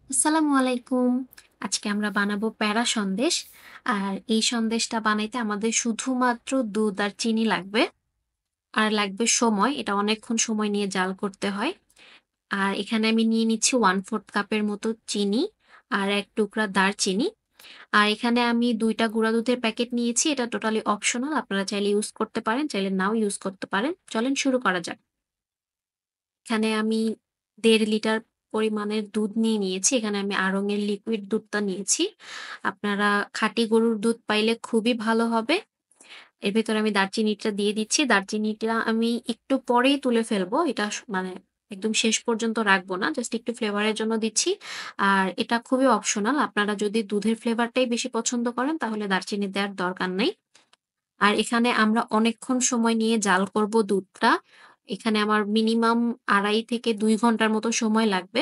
আসসালামু আলাইকুম। আজকে আমরা বানাবো প্যারা সন্দেশ। আর এই সন্দেশটা বানাইতে আমাদের শুধুমাত্র দুধ আর চিনি লাগবে। আর লাগবে সময়। এটা অনেকক্ষণ সময় নিয়ে জাল করতে হয়। আর এখানে আমি নিয়ে নিচ্ছি 1/4 কাপের মতো চিনি আর ১ টুকরা দারচিনি। আর এখানে আমি ২ টা গুঁড়া দুধের প্যাকেট নিয়েছি। এটা টোটালি অপশনাল। আপনারা চাইলে ইউজ করতে পারেন, চাইলে নাও ইউজ করতে পারেন। চলেন শুরু করা যাক। এখানে আমি ১.৫ লিটার পরিমাণের দুধ নিয়ে নিয়েছি। এখানে আমি আড়ং-এর লিকুইড দুধটা নিয়েছি। আপনারা খাঁটি গরুর দুধ পাইলে খুবই ভালো হবে। এর ভেতরে আমি দারচিনিটা দিয়ে দিচ্ছি। দারচিনিটা আমি একটু পরেই তুলে ফেলবো। এটা মানে একদম শেষ পর্যন্ত রাখবো না। জাস্ট একটু ফ্লেভারের জন্য দিচ্ছি। আর এটা খুবই অপশনাল। আপনারা যদি দুধের ফ্লেভারটাই বেশি পছন্দ করেন তাহলে দারচিনি দেওয়ার দরকার নেই। আর এখানে আমরা অনেকক্ষণ সময় নিয়ে জাল করব দুধটা। এখানে আমার মিনিমাম ২.৫ থেকে ২ ঘন্টার মতো সময় লাগবে।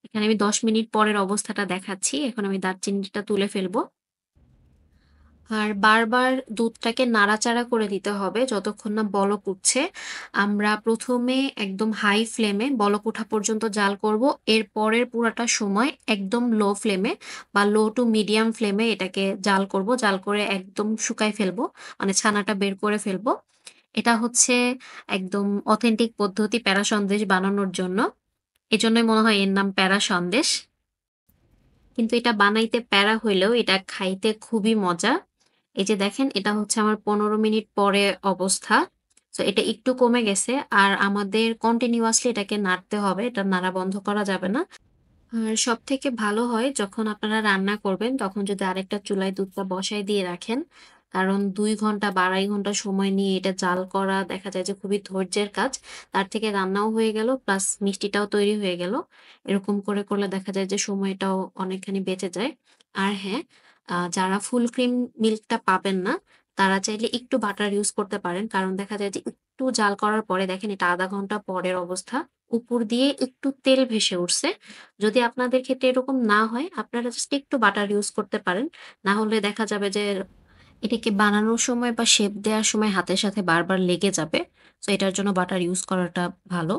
এখানে আমি ১০ মিনিট পরের অবস্থাটা দেখাচ্ছি। এখন আমি দারচিনিটা তুলে ফেলবো। আর বারবার দুধটাকে নাড়াচাড়া করে দিতে হবে যতক্ষণ না বলক উঠছে। আমরা ১ম এ একদম হাই ফ্লেমে বলক ওঠা পর্যন্ত জাল করব। এর পরের পুরাটা সময় একদম লো ফ্লেমে বা লো টু মিডিয়াম ফ্লেমে এটাকে জাল করব। জাল করে একদম শুকায় ফেলবো। মানে ছানাটা বের করে ফেলবো। এটা হচ্ছে একদম অথেন্টিক পদ্ধতি প্যারা সন্দেশ বানানোর জন্য। এজন্যই মনে হয় এর নাম প্যারা সন্দেশ। কিন্তু এটা বানাইতে প্যারা হইলেও এটা খাইতে খুবই মজা। এই যে দেখেন এটা হচ্ছে আমার ১৫ মিনিট পরে অবস্থা। সো এটা একটু কমে গেছে। আর আমাদের কন্টিনিউয়াসলি এটাকে নাড়তে হবে। এটা নাড়া বন্ধ করা যাবে না। আর সবথেকে ভালো হয় যখন আপনারা রান্না করবেন তখন যদি আরেকটা চুলায় দুধটা বসায় দিয়ে রাখেন। কারণ ২ ঘন্টা বা ২.৫ ঘন্টা সময় নিয়ে এটা জাল করা দেখা যায় যে খুবই ধৈর্যের কাজ। তার থেকে রান্নাও হয়ে গেল প্লাস মিষ্টিটাও তৈরি হয়ে গেল। এরকম করে করলে দেখা যায় যে সময়টাও অনেকখানি বেঁচে যায়। আর হ্যাঁ, যারা ফুল ক্রিম মিল্কটা পাবেন না তারা চাইলে একটু বাটার ইউজ করতে পারেন। কারণ দেখা যায় যে একটু জাল করার পরে দেখেন এটা ০.৫ ঘন্টা পরের অবস্থা। উপর দিয়ে একটু তেল ভেসে উঠছে। যদি আপনাদের ক্ষেত্রে এরকম না হয়, আপনারা জাস্ট একটু বাটার ইউজ করতে পারেন। না হলে দেখা যাবে যে এটাকে বানানোর সময় বা শেপ দেওয়ার সময় হাতের সাথে বারবার লেগে যাবে। সো এটার জন্য বাটার ইউজ করাটা ভালো।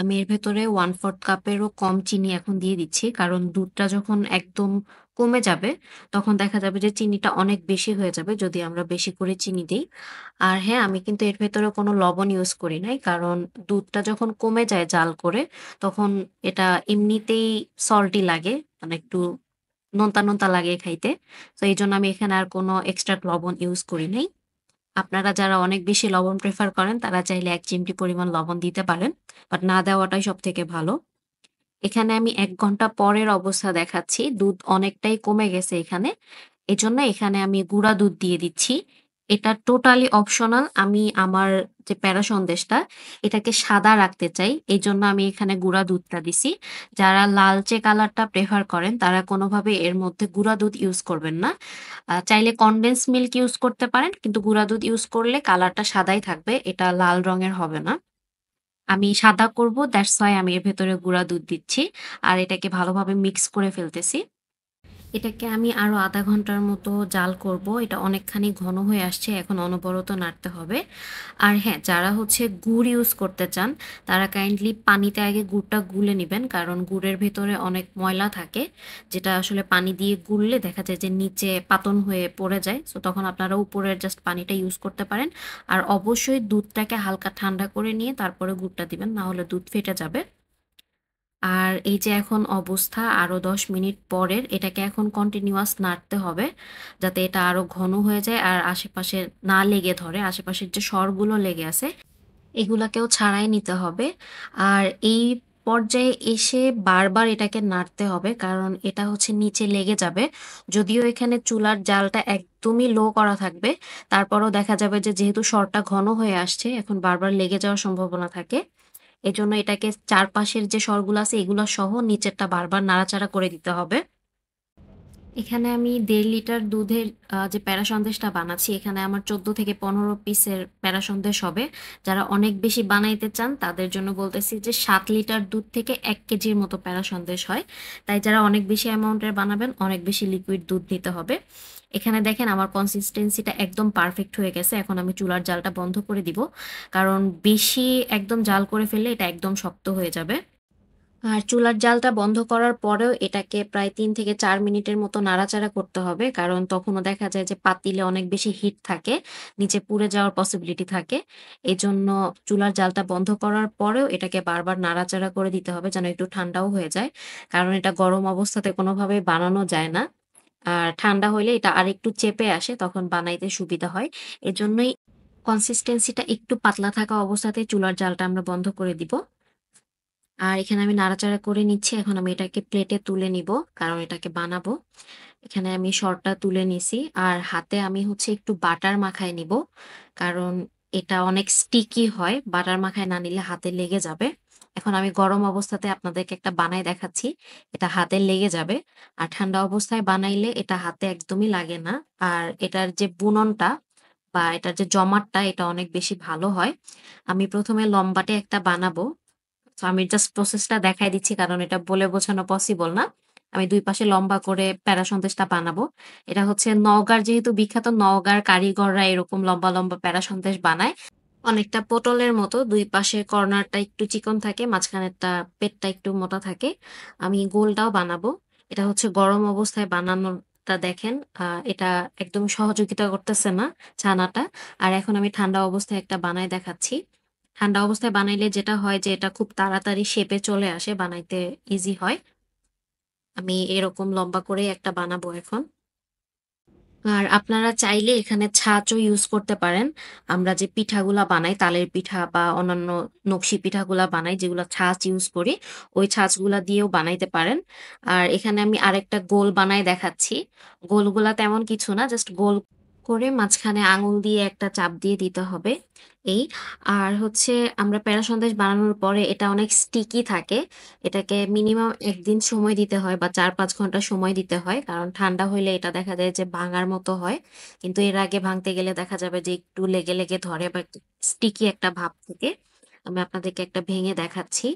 আমি এর ভেতরে 1/4 কাপেরও কম চিনি এখন দিয়ে দিচ্ছি। কারণ দুধটা যখন একদম কমে যাবে, তখন দেখা যাবে যে চিনিটা অনেক বেশি হয়ে যাবে যদি আমরা বেশি করে চিনি দেই। আর হ্যাঁ, আমি কিন্তু এর ভেতরে কোনো লবণ ইউজ করি নাই। কারণ দুধটা যখন কমে যায় জাল করে, তখন এটা এমনিতেই সল্টি লাগে। মানে একটু নোনতা, নোনতা লাগে খাইতে। তো এইজন্য আমি এখানে আর কোনো এক্সট্রা লবণ ইউজ করি নাই। আপনারা যারা অনেক বেশি লবণ প্রেফার করেন তারা চাইলে ১ চিমটি পরিমাণ লবণ দিতে পারেন। বাট না দেওয়াটাই সবথেকে ভালো। এখানে আমি ১ ঘন্টা পরের অবস্থা দেখাচ্ছি। দুধ অনেকটাই কমে গেছে এখানে। এজন্য এখানে আমি গুঁড়া দুধ দিয়ে দিচ্ছি। এটা টোটালি অপশনাল। আমি আমার যে প্যারা সন্দেশটা, এটাকে সাদা রাখতে চাই। এজন্য আমি এখানে গুঁড়া দুধটা দিছি। যারা লালচে কালারটা প্রেফার করেন, তারা কোনোভাবেই এর মধ্যে গুঁড়া দুধ ইউজ করবেন না। চাইলে কনডেন্স মিল্ক ইউজ করতে পারেন। কিন্তু গুঁড়া দুধ ইউজ করলে কালারটা সাদাই থাকবে। এটা লাল রঙের হবে না। আমি সাদা করব দ্যাটস হোয়াই আমি এর ভেতরে গুঁড়া দুধ দিচ্ছি। আর এটাকে ভালোভাবে মিক্স করে ফেলতেছি। এটাকে আমি আরো ০.৫ ঘন্টার মতো জাল করব। এটা অনেকখানি ঘন হয়ে আসছে। এখন অনবরত নাড়তে হবে। আর হ্যাঁ, যারা হচ্ছে গুড় ইউজ করতে চান, তারা কাইন্ডলি পানিতে আগে গুড়টা গুলে নিবেন। কারণ গুড়ের ভেতরে অনেক ময়লা থাকে, যেটা আসলে পানি দিয়ে গুললে দেখা যায় যে নিচে পাতন হয়ে পড়ে যায়। সো তখন আপনারা উপরের জাস্ট পানিটা ইউজ করতে পারেন। আর অবশ্যই দুধটাকে হালকা ঠান্ডা করে নিয়ে তারপরে গুড়টা দিবেন। না হলে দুধ ফেটে যাবে। আর এই যে এখন অবস্থা আরো ১০ মিনিট পরের, এটাকে এখন কন্টিনিউয়াস নাড়তে হবে। যাতে এটা আরো ঘন হয়ে যায় আর আশেপাশে না লেগে ধরে। আশেপাশের যে সরগুলো লেগে আছে, এগুলাকেও ছাড়াই নিতে হবে। আর এই পর্যায়ে এসে বারবার এটাকে নাড়তে হবে। কারণ এটা হচ্ছে নিচে লেগে যাবে। যদিও এখানে চুলার জালটা একদমই লো করা থাকবে, তারপরেও দেখা যাবে যে যেহেতু সরটা ঘন হয়ে আসছে, এখন বারবার লেগে যাওয়ার সম্ভাবনা থাকে। এজন্য এটাকে চারপাশের যে সরগুলো আছে এগুলা সহ নিচেরটা বারবার নাড়াচাড়া করে দিতে হবে। এখানে আমি ১.৫ লিটার দুধের যে প্যারা সন্দেশটা বানাচ্ছি, এখানে আমার ১৪ থেকে ১৫ পিসের প্যারা সন্দেশ হবে। যারা অনেক বেশি বানাইতে চান তাদের জন্য বলতেছি যে ৭ লিটার দুধ থেকে ১ কেজির মতো প্যারা সন্দেশ হয়। তাই যারা অনেক বেশি অ্যামাউন্টের বানাবেন অনেক বেশি লিকুইড দুধ নিতে হবে। এখানে দেখেন আমার কনসিস্টেন্সিটা একদম পারফেক্ট হয়ে গেছে। এখন আমি চুলার জালটা বন্ধ করে দিব। কারণ বেশি একদম জাল করে ফেললে এটা একদম শক্ত হয়ে যাবে। আর চুলার জালটা বন্ধ করার পরেও এটাকে প্রায় ৩ থেকে ৪ মিনিটের মতো নাড়াচাড়া করতে হবে। কারণ তখনও দেখা যায় যে পাতিলে অনেক বেশি হিট থাকে, নিচে পুড়ে যাওয়ার পসিবিলিটি থাকে। এজন্য চুলার জালটা বন্ধ করার পরেও এটাকে বারবার নাড়াচাড়া করে দিতে হবে যেন একটু ঠান্ডাও হয়ে যায়। কারণ এটা গরম অবস্থাতে কোনোভাবেই বানানো যায় না। আর ঠান্ডা হইলে এটা আরেকটু চেপে আসে, তখন বানাইতে সুবিধা হয়। এজন্যই কনসিস্টেন্সিটা একটু পাতলা থাকা অবস্থাতেই চুলার জালটা আমরা বন্ধ করে দিব। আর এখানে আমি নাড়াচাড়া করে নিচ্ছি। এখন আমি এটাকে প্লেটে তুলে নিব। কারণ এটাকে বানাবো। এখানে আমি সরটা তুলে নিছি। আর হাতে আমি হচ্ছে একটু বাটার মাখায় নিব। কারণ এটা অনেক স্টিকি হয়। বাটার মাখায় না নিলে হাতে লেগে যাবে। এখন আমি গরম অবস্থাতে আপনাদেরকে একটা বানায় দেখাচ্ছি। এটা হাতে লেগে যাবে। আর ঠান্ডা অবস্থায় বানাইলে এটা হাতে একদমই লাগে না। আর এটার যে বুননটা বা এটার যে জমাটটা এটা অনেক বেশি ভালো হয়। আমি ১ম এ লম্বাটে একটা বানাবো। সো আমি জাস্ট প্রসেসটা দেখাই দিচ্ছি কারণ এটা বলে বোঝানো পসিবল না। আমি ২ পাশে লম্বা করে প্যারা সন্দেশটা বানাবো। এটা হচ্ছে নওগাঁর, যেহেতু বিখ্যাত, নওগাঁর কারিগররা এরকম লম্বা, লম্বা প্যারা সন্দেশ বানায়। অনেকটা পটলের মতো ২ পাশের কর্নারটা একটু চিকন থাকে, মাঝখানেরটা পেটটা একটু মোটা থাকে। আমি গোলটাও বানাবো। এটা হচ্ছে গরম অবস্থায় বানানোটা দেখেন, এটা একদম সহযোগিতা করতেছে না ছানাটা। আর এখন আমি ঠান্ডা অবস্থায় একটা বানায় দেখাচ্ছি। ঠান্ডা অবস্থায় বানাইলে যেটা হয় যে এটা খুব তাড়াতাড়ি শেপে চলে আসে, বানাইতে ইজি হয়। আমি এরকম লম্বা করেই একটা বানাবো এখন। আর আপনারা চাইলে এখানে ছাঁচও ইউজ করতে পারেন। আমরা যে পিঠাগুলা বানাই, তালের পিঠা বা অন্যান্য নকশি পিঠাগুলা বানাই যেগুলা ছাঁচ ইউজ করি, ওই ছাঁচগুলা দিয়েও বানাইতে পারেন। আর এখানে আমি আরেকটা গোল বানায় দেখাচ্ছি। গোলগুলা তেমন কিছু না, জাস্ট গোল করে মাঝখানে আঙুল দিয়ে একটা চাপ দিয়ে দিতে হবে। এই। আর হচ্ছে আমরা প্যারা সন্দেশ বানানোর পরে এটা অনেক স্টিকি থাকে। এটাকে মিনিমাম ১ দিন সময় দিতে হয় বা ৪-৫ ঘন্টা সময় দিতে হয়। কারণ ঠান্ডা হইলে এটা দেখা যায় যে ভাঙার মতো হয়। কিন্তু এর আগে ভাঙতে গেলে দেখা যাবে যে একটু লেগে, লেগে ধরে বা একটু স্টিকি একটা ভাব থাকে। আমি আপনাদেরকে একটা ভেঙে দেখাচ্ছি।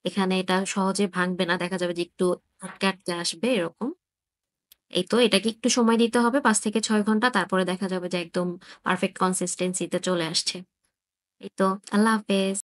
এখানে এটা সহজে ভাঙবে না। দেখা যাবে যে একটু আটকে, আটকে আসবে এরকম। এই তো এটাকে একটু সময় দিতে হবে ৫ থেকে ৬ ঘন্টা। তারপরে দেখা যাবে যে একদম পারফেক্ট কনসিস্টেন্সি তে চলে আসছে। এই তো, আল্লাহ হাফেজ।